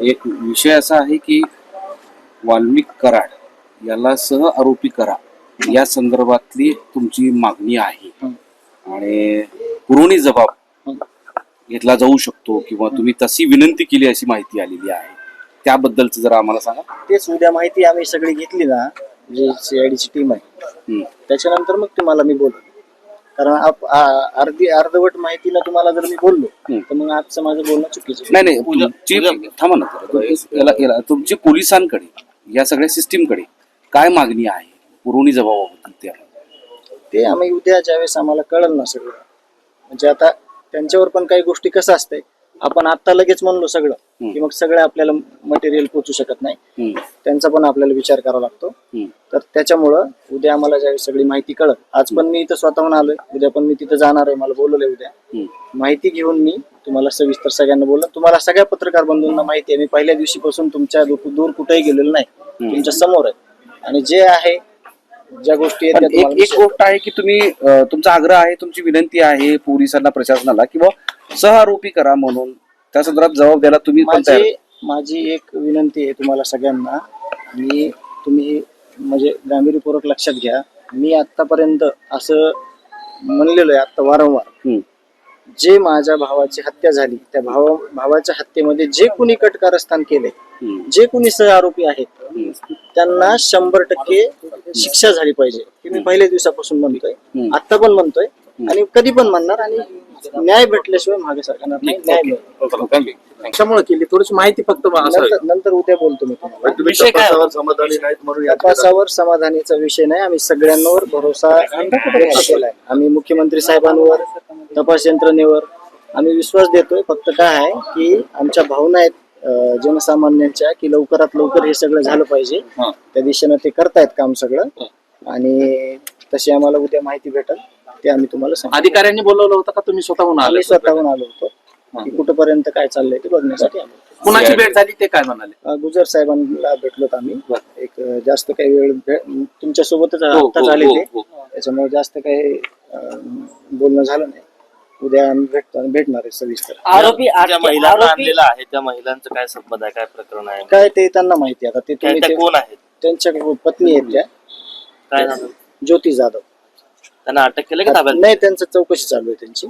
एक विषय असा आहे की वाल्मिक कराड याला सह आरोपी करा या संदर्भातली तुमची मागणी आहे आणि पुरवणी जबाब घेतला जाऊ शकतो किंवा तुम्ही तशी विनंती केली अशी माहिती आलेली आहे, त्याबद्दलच जरा आम्हाला सांगा. तेच उद्या माहिती आम्ही सगळी घेतली ना, जी सीआयडीची टीम आहे त्याच्यानंतर मग तुम्हाला मी बोलू. कारण अर्धवट माहितीला तुम्हाला जर मी बोललो तर मग आजचं माझं बोलणं चुकीचं. नाही तुमची थांबा ना, तुमची पोलिसांकडे या सगळ्या सिस्टीमकडे काय मागणी आहे पुरवणी जबाबाबद्दल? ते आम्ही उद्या ज्यावेळेस आम्हाला कळलं ना सगळं, म्हणजे आता त्यांच्यावर पण काही गोष्टी कसं असते, आपण आता लगेच म्हणलो सगळं की मग सगळं आपल्याला मटेरियल पोहोचू शकत नाही, त्यांचा पण आपल्याला विचार करावा लागतो. तर त्याच्यामुळं उद्या आम्हाला ज्यावेळेस सगळी माहिती कळत, आज पण मी इथं स्वतःहून आलोय, उद्या पण मी तिथं जाणार आहे, मला बोलवलंय उद्या. माहिती घेऊन मी तुम्हाला सविस्तर सगळ्यांना बोललो. तुम्हाला सगळ्या पत्रकार बंधूंना माहिती आहे, मी पहिल्या दिवशीपासून तुमच्या दूर कुठेही गेलेलो नाही, तुमच्या समोर आहे. आणि जे आहे ज्या गोष्टी आहेत एक गोष्ट आहे की तुम्ही तुमचा आग्रह आहे, तुमची विनंती आहे पोलिसांना, प्रशासनाला किंवा सह आरोपी करा म्हणून त्या संदर्भात जबाब द्यायला तुम्ही माझी एक विनंती आहे तुम्हाला सगळ्यांना, आणि तुम्ही म्हणजे गांभीर्यपूर्वक लक्षात घ्या. मी आतापर्यंत असं म्हणलेलो आहे आता वारंवार, जे माझ्या भावाची हत्या झाली त्या भावाच्या हत्येमध्ये जे कुणी कटकारस्थान केले, जे कुणी सह आरोपी आहेत त्यांना 100% शिक्षा झाली पाहिजे, हे मी पहिल्या दिवसापासून म्हणतोय, आता पण म्हणतोय आणि कधी पण म्हणणार. आणि न्याय भेटल्याशिवाय मागे सरकारणार नाही. न्याय कशामुळे केली थोडीशी माहिती फक्त नंतर उद्या बोलतो मी तुम्हाला. तपासावर समाधानीचा विषय नाही, आम्ही सगळ्यांवर भरोसा केलाय. आम्ही मुख्यमंत्री साहेबांवर, तपास यंत्रणेवर आम्ही विश्वास देतोय. फक्त काय आहे की आमच्या भावना आहेत जनसामान्यांच्या की लवकरात लवकर हे सगळं झालं पाहिजे, त्या दिशेनं ते करतायत काम सगळं, आणि तशी आम्हाला उद्या माहिती भेटेल ते आम्ही तुम्हाला सांगू. अधिकाऱ्यांनी बोलवलं होतं का तुम्ही स्वतःहून आले? स्वतःहून आलो होतो की कुठपर्यंत काय चाललंय ते बघण्यासाठी आलो. कुणाची भेट झाली ते काय म्हणाले? गुजर साहेबांना भेटलोत आम्ही. एक जास्त काही वेळ तुमच्या सोबतच आत्ताच आले ते, त्याच्यामुळे जास्त काही बोलणं झालं नाही. उद्या आम्ही भेटणार आहे सविस्तर. आरोपी महिलांना आणलेला आहे, त्या महिलांचं काय संबंध आहे, काय प्रकरण आहे, काय ते त्यांना माहिती. आता ते कोण आहेत? त्यांच्या पत्नी आहेत त्या, काय नाव? ज्योती जाधव. त्यांना अटक केलं का ताब्यात? नाही, त्यांचं चौकशी चालू आहे त्यांची.